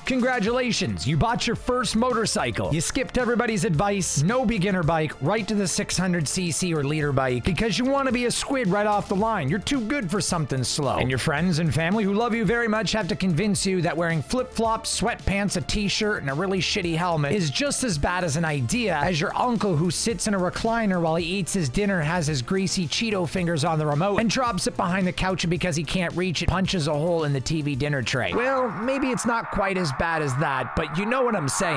Congratulations, you bought your first motorcycle. You skipped everybody's advice, no beginner bike, right to the 600cc or liter bike because you want to be a squid right off the line. You're too good for something slow. And your friends and family who love you very much have to convince you that wearing flip-flops, sweatpants, a t-shirt, and a really shitty helmet is just as bad as an idea as your uncle who sits in a recliner while he eats his dinner, has his greasy Cheeto fingers on the remote, and drops it behind the couch, and because he can't reach it, punches a hole in the TV dinner tray. Well, maybe it's not quite as bad as that, but you know what I'm saying.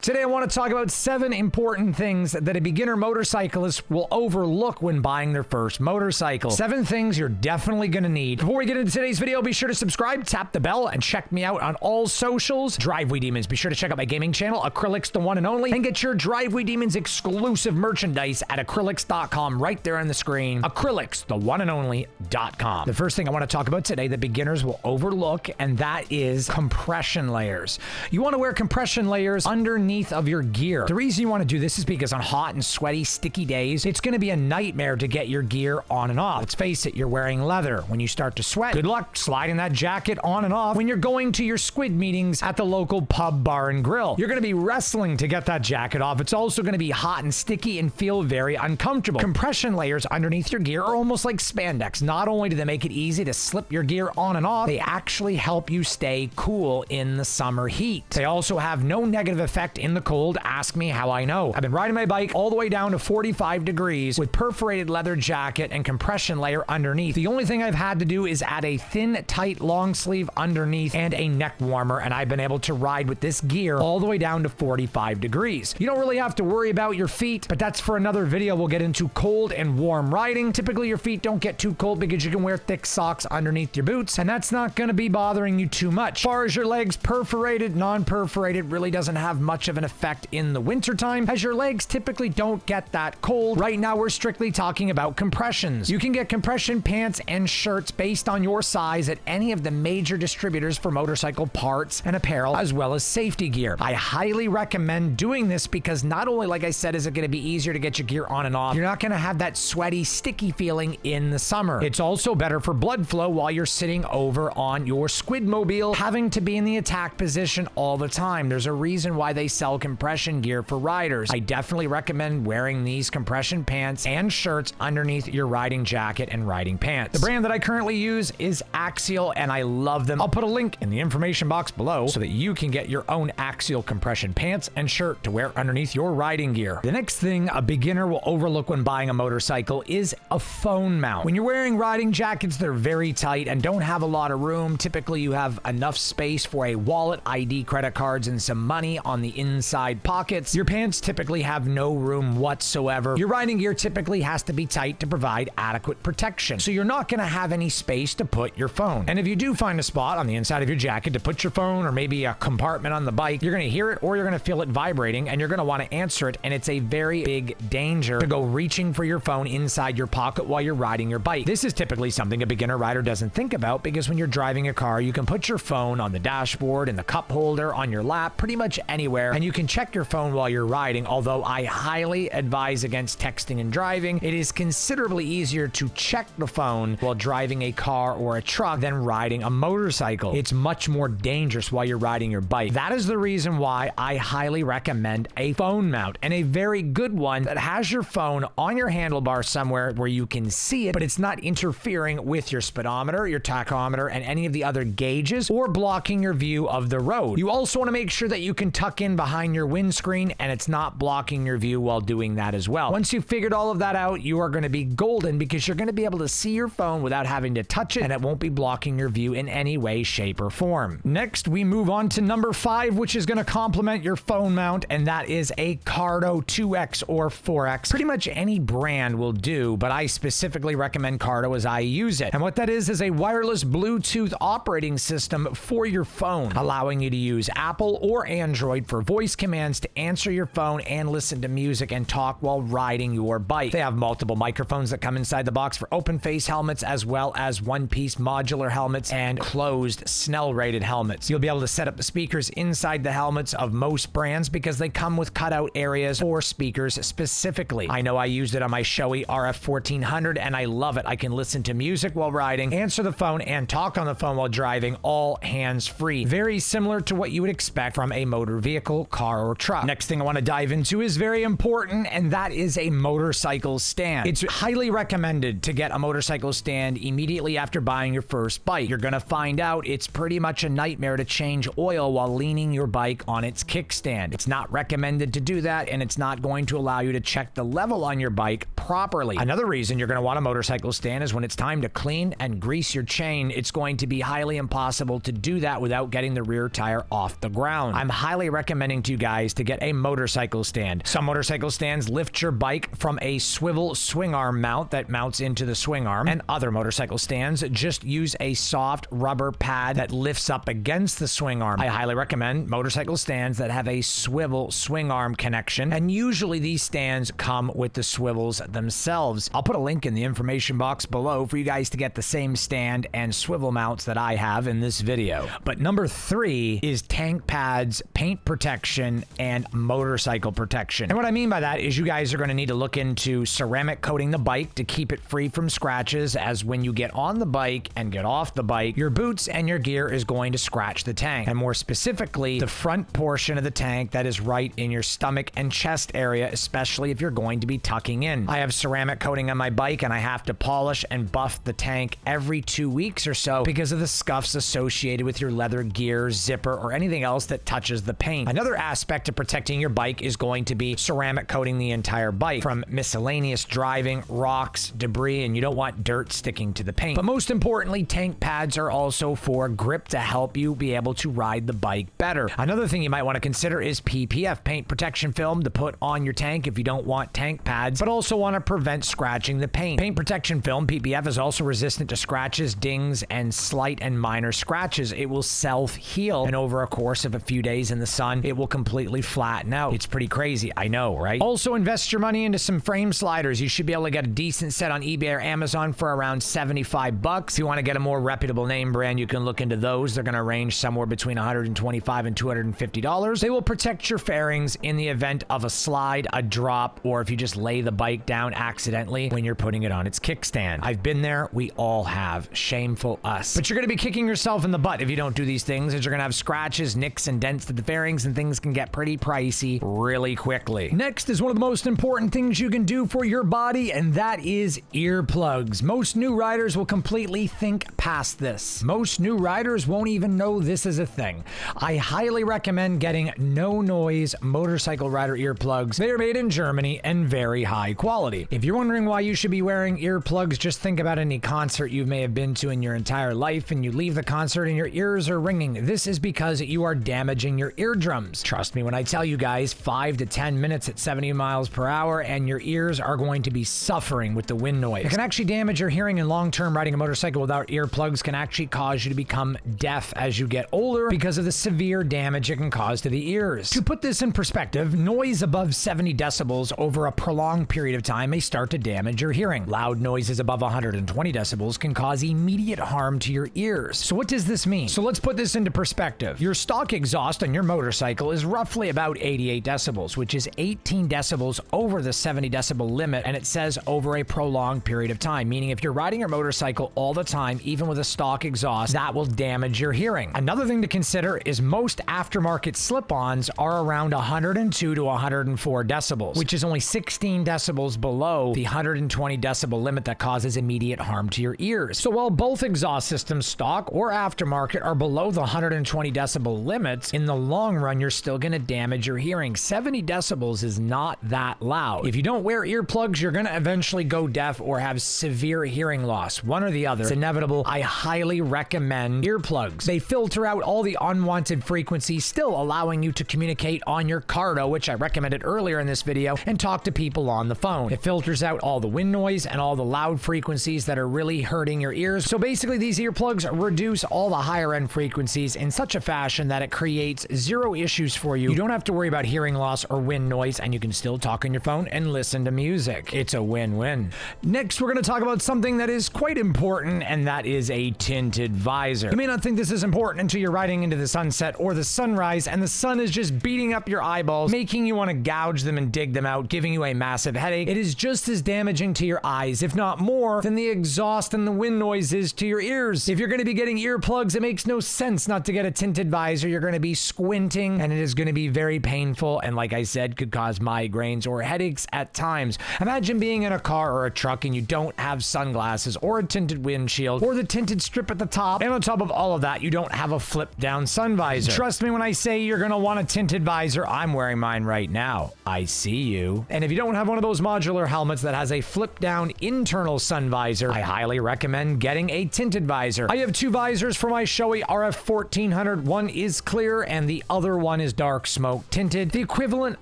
Today I want to talk about 7 important things that a beginner motorcyclist will overlook when buying their first motorcycle. 7 things you're definitely going to need. Before we get into today's video, be sure to subscribe, tap the bell, and check me out on all socials. Driveway Demons, be sure to check out my gaming channel, Acrylics the One and Only, and get your Driveway Demons exclusive merchandise at acrylics.com right there on the screen. Acrylics, the one and only.com. The first thing I want to talk about today that beginners will overlook, and that is compression layers. You want to wear compression layers underneath of your gear. The reason you want to do this is because on hot and sweaty, sticky days, it's going to be a nightmare to get your gear on and off. Let's face it, you're wearing leather. When you start to sweat, good luck sliding that jacket on and off when you're going to your squid meetings at the local pub, bar, and grill. You're going to be wrestling to get that jacket off. It's also going to be hot and sticky and feel very uncomfortable. Compression layers underneath your gear are almost like spandex. Not only do they make it easy to slip your gear on and off, they actually help you stay cool in the summer heat. They also have no negative effect in the cold. Ask me how I know. I've been riding my bike all the way down to 45 degrees with perforated leather jacket and compression layer underneath. The only thing I've had to do is add a thin, tight long sleeve underneath and a neck warmer, and I've been able to ride with this gear all the way down to 45 degrees. You don't really have to worry about your feet, but that's for another video. We'll get into cold and warm riding. Typically, your feet don't get too cold because you can wear thick socks underneath your boots, and that's not going to be bothering you too much. As far as your legs, perforated, non-perforated, really doesn't have much of an effect in the wintertime, as your legs typically don't get that cold. Right now, we're strictly talking about compressions. You can get compression pants and shirts based on your size at any of the major distributors for motorcycle parts and apparel, as well as safety gear. I highly recommend doing this because not only, like I said, is it going to be easier to get your gear on and off, you're not going to have that sweaty, sticky feeling in the summer. It's also better for blood flow while you're sitting over on your squidmobile, having to be in the attack position all the time. There's a reason why they sell compression gear for riders. I definitely recommend wearing these compression pants and shirts underneath your riding jacket and riding pants. The brand that I currently use is Axial, and I love them. I'll put a link in the information box below so that you can get your own Axial compression pants and shirt to wear underneath your riding gear. The next thing a beginner will overlook when buying a motorcycle is a phone mount. When you're wearing riding jackets that are very tight and don't have a lot of room, typically you have enough space for a wallet, ID, credit cards, and some money on the inside pockets. Your pants typically have no room whatsoever. Your riding gear typically has to be tight to provide adequate protection, so you're not going to have any space to put your phone. And if you do find a spot on the inside of your jacket to put your phone, or maybe a compartment on the bike, you're going to hear it or you're going to feel it vibrating, and you're going to want to answer it, and it's a very big danger to go reaching for your phone inside your pocket while you're riding your bike. This is typically something a beginner rider doesn't think about, because when you're driving a car, you can put your phone on the dashboard, in the cup holder, on your lap, pretty much anywhere, and you can check your phone while you're riding. Although I highly advise against texting and driving, it is considerably easier to check the phone while driving a car or a truck than riding a motorcycle. It's much more dangerous while you're riding your bike. That is the reason why I highly recommend a phone mount, and a very good one that has your phone on your handlebar somewhere where you can see it, but it's not interfering with your speedometer, your tachometer, and any of the other gauges, or blocking your view of the road. You also want to make sure that you can tuck in behind your windscreen and it's not blocking your view while doing that as well. Once you've figured all of that out, you are going to be golden, because you're going to be able to see your phone without having to touch it, and it won't be blocking your view in any way, shape, or form. Next, we move on to number 5, which is going to complement your phone mount, and that is a Cardo 2X or 4X. Pretty much any brand will do, but I specifically recommend Cardo as I use it. And what that is a wireless Bluetooth operating system for your phone, allowing you to use Apple or Android for voice voice commands to answer your phone and listen to music and talk while riding your bike. They have multiple microphones that come inside the box for open face helmets, as well as one-piece modular helmets and closed Snell-rated helmets. You'll be able to set up the speakers inside the helmets of most brands because they come with cutout areas for speakers specifically. I know I used it on my Shoei RF 1400 and I love it. I can listen to music while riding, answer the phone, and talk on the phone while driving, all hands-free. Very similar to what you would expect from a motor vehicle, car, or truck. Next thing I want to dive into is very important, and that is a motorcycle stand. It's highly recommended to get a motorcycle stand immediately after buying your first bike. You're going to find out it's pretty much a nightmare to change oil while leaning your bike on its kickstand. It's not recommended to do that, and it's not going to allow you to check the level on your bike properly. Another reason you're going to want a motorcycle stand is when it's time to clean and grease your chain, it's going to be highly impossible to do that without getting the rear tire off the ground. I'm highly recommending to you guys to get a motorcycle stand. Some motorcycle stands lift your bike from a swivel swing arm mount that mounts into the swing arm, and other motorcycle stands just use a soft rubber pad that lifts up against the swing arm. I highly recommend motorcycle stands that have a swivel swing arm connection, and usually these stands come with the swivels themselves. I'll put a link in the information box below for you guys to get the same stand and swivel mounts that I have in this video. But number 3 is tank pads, paint protection, and motorcycle protection. And what I mean by that is you guys are going to need to look into ceramic coating the bike to keep it free from scratches, as when you get on the bike and get off the bike, your boots and your gear is going to scratch the tank. And more specifically, the front portion of the tank that is right in your stomach and chest area, especially if you're going to be tucking in. I have ceramic coating on my bike and I have to polish and buff the tank every 2 weeks or so because of the scuffs associated with your leather gear, zipper, or anything else that touches the paint. Another aspect of protecting your bike is going to be ceramic coating the entire bike from miscellaneous driving, rocks, debris, and you don't want dirt sticking to the paint. But most importantly, tank pads are also for grip to help you be able to ride the bike better. Another thing you might want to consider is PPF, paint protection film, to put on your tank if you don't want tank pads, but also want to prevent scratching the paint. Paint protection film, PPF, is also resistant to scratches, dings, and slight and minor scratches. It will self-heal, and over a course of a few days in the sun, it will completely flatten out. It's pretty crazy, I know, right? Also, invest your money into some frame sliders. You should be able to get a decent set on eBay or Amazon for around 75 bucks. If you want to get a more reputable name brand, you can look into those. They're going to range somewhere between $125 and $250. They will protect your fairings in the event of a slide, a drop, or if you just lay the bike down accidentally when you're putting it on its kickstand. I've been there. We all have. Shameful us. But you're going to be kicking yourself in the butt if you don't do these things, as you're going to have scratches, nicks, and dents to the fairings, and things can get pretty pricey really quickly. Next is one of the most important things you can do for your body, and that is earplugs. Most new riders will completely think past this. Most new riders won't even know this is a thing. I highly recommend getting no noise motorcycle rider earplugs. They are made in Germany and very high quality. If you're wondering why you should be wearing earplugs, just think about any concert you may have been to in your entire life and you leave the concert and your ears are ringing. This is because you are damaging your eardrums. Trust me when I tell you guys, 5 to 10 minutes at 70 miles per hour and your ears are going to be suffering with the wind noise. It can actually damage your hearing, and long-term riding a motorcycle without earplugs can actually cause you to become deaf as you get older because of the severe damage it can cause to the ears. To put this in perspective, noise above 70 decibels over a prolonged period of time may start to damage your hearing. Loud noises above 120 decibels can cause immediate harm to your ears. So what does this mean? So let's put this into perspective. Your stock exhaust on your motorcycle is roughly about 88 decibels, which is 18 decibels over the 70 decibel limit, and it says over a prolonged period of time, meaning if you're riding your motorcycle all the time, even with a stock exhaust, that will damage your hearing. Another thing to consider is most aftermarket slip-ons are around 102 to 104 decibels, which is only 16 decibels below the 120 decibel limit that causes immediate harm to your ears. So while both exhaust systems, stock or aftermarket, are below the 120 decibel limits, in the long run, you're still going to damage your hearing. 70 decibels is not that loud. If you don't wear earplugs, you're going to eventually go deaf or have severe hearing loss. One or the other. It's inevitable. I highly recommend earplugs. They filter out all the unwanted frequencies, still allowing you to communicate on your Cardo, which I recommended earlier in this video, and talk to people on the phone. It filters out all the wind noise and all the loud frequencies that are really hurting your ears. So basically, these earplugs reduce all the higher end frequencies in such a fashion that it creates zero issue issues for you. You don't have to worry about hearing loss or wind noise, and you can still talk on your phone and listen to music. It's a win-win. Next, we're going to talk about something that is quite important, and that is a tinted visor. You may not think this is important until you're riding into the sunset or the sunrise, and the sun is just beating up your eyeballs, making you want to gouge them and dig them out, giving you a massive headache. It is just as damaging to your eyes, if not more, than the exhaust and the wind noise is to your ears. If you're going to be getting earplugs, it makes no sense not to get a tinted visor. You're going to be squinting, and it is going to be very painful, and like I said, could cause migraines or headaches at times. Imagine being in a car or a truck and you don't have sunglasses or a tinted windshield or the tinted strip at the top, and on top of all of that, you don't have a flip down sun visor. Trust me when I say you're going to want a tinted visor. I'm wearing mine right now. I see you. And if you don't have one of those modular helmets that has a flip down internal sun visor, I highly recommend getting a tinted visor. I have two visors for my Shoei RF 1400. One is clear and the other one is dark smoke tinted, the equivalent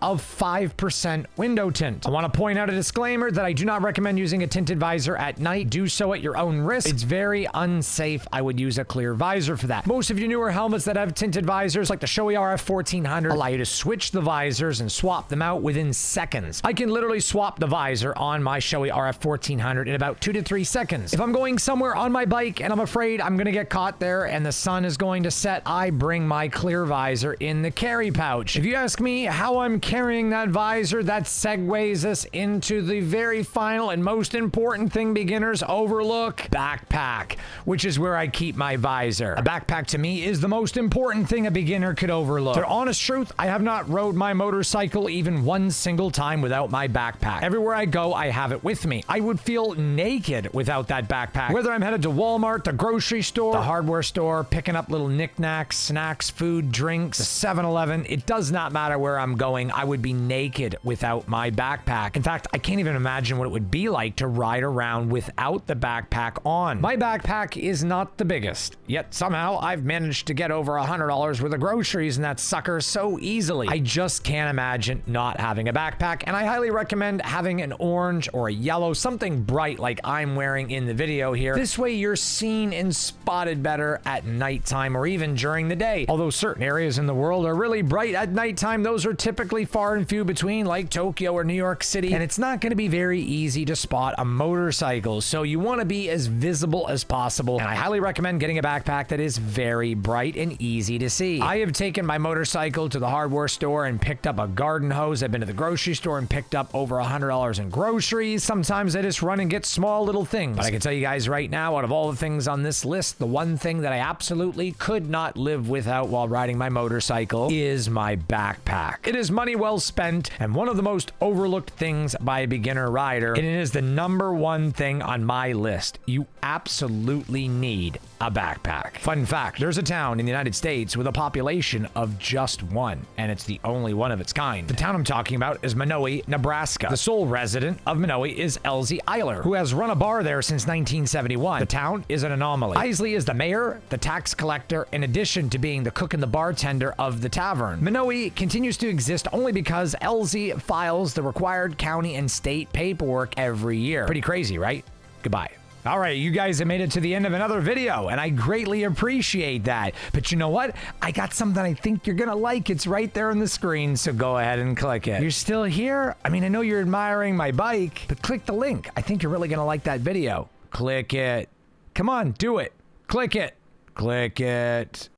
of 5% window tint. I want to point out a disclaimer that I do not recommend using a tinted visor at night. Do so at your own risk. It's very unsafe. I would use a clear visor for that. Most of your newer helmets that have tinted visors, like the Shoei RF 1400, allow you to switch the visors and swap them out within seconds. I can literally swap the visor on my Shoei RF 1400 in about 2 to 3 seconds. If I'm going somewhere on my bike and I'm afraid I'm going to get caught there and the sun is going to set, I bring my clear visor in the carry pouch. If you ask me how I'm carrying that visor, that segues us into the very final and most important thing beginners overlook: backpack, which is where I keep my visor. A backpack to me is the most important thing a beginner could overlook. The honest truth, I have not rode my motorcycle even one single time without my backpack. Everywhere I go, I have it with me. I would feel naked without that backpack. Whether I'm headed to Walmart, the grocery store, the hardware store, picking up little knickknacks, snacks, food, drinks, the 7-Eleven, it does not matter where I'm going. I would be naked without my backpack. In fact, I can't even imagine what it would be like to ride around without the backpack on. My backpack is not the biggest, yet somehow I've managed to get over $100 worth of groceries in that sucker so easily. I just can't imagine not having a backpack, and I highly recommend having an orange or a yellow, something bright like I'm wearing in the video here. This way you're seen and spotted better at nighttime or even during the day. Although certain areas in the world are really bright at nighttime, those are typically far and few between, like Tokyo or New York City, and it's not going to be very easy to spot a motorcycle, so you want to be as visible as possible, and I highly recommend getting a backpack that is very bright and easy to see. I have taken my motorcycle to the hardware store and picked up a garden hose. I've been to the grocery store and picked up over $100 in groceries. Sometimes I just run and get small little things, but I can tell you guys right now, out of all the things on this list, the one thing that I absolutely could not live without while riding my motorcycle is my backpack. It is money well spent and one of the most overlooked things by a beginner rider, and it is the #1 thing on my list. You absolutely need a backpack. Fun fact, there's a town in the United States with a population of just one, and it's the only one of its kind. The town I'm talking about is Monowi, Nebraska. The sole resident of Monowi is Elsie Eiler, who has run a bar there since 1971. The town is an anomaly. Isley is the mayor, the tax collector, in addition to being the cook and the bartender of the tavern. Monowi continues to exist only because Elsie files the required county and state paperwork every year. Pretty crazy, right? Goodbye. All right, you guys have made it to the end of another video, and I greatly appreciate that. But you know what? I got something I think you're gonna like. It's right there on the screen, so go ahead and click it. You're still here? I mean, I know you're admiring my bike, but click the link. I think you're really gonna like that video. Click it. Come on, do it. Click it. Click it.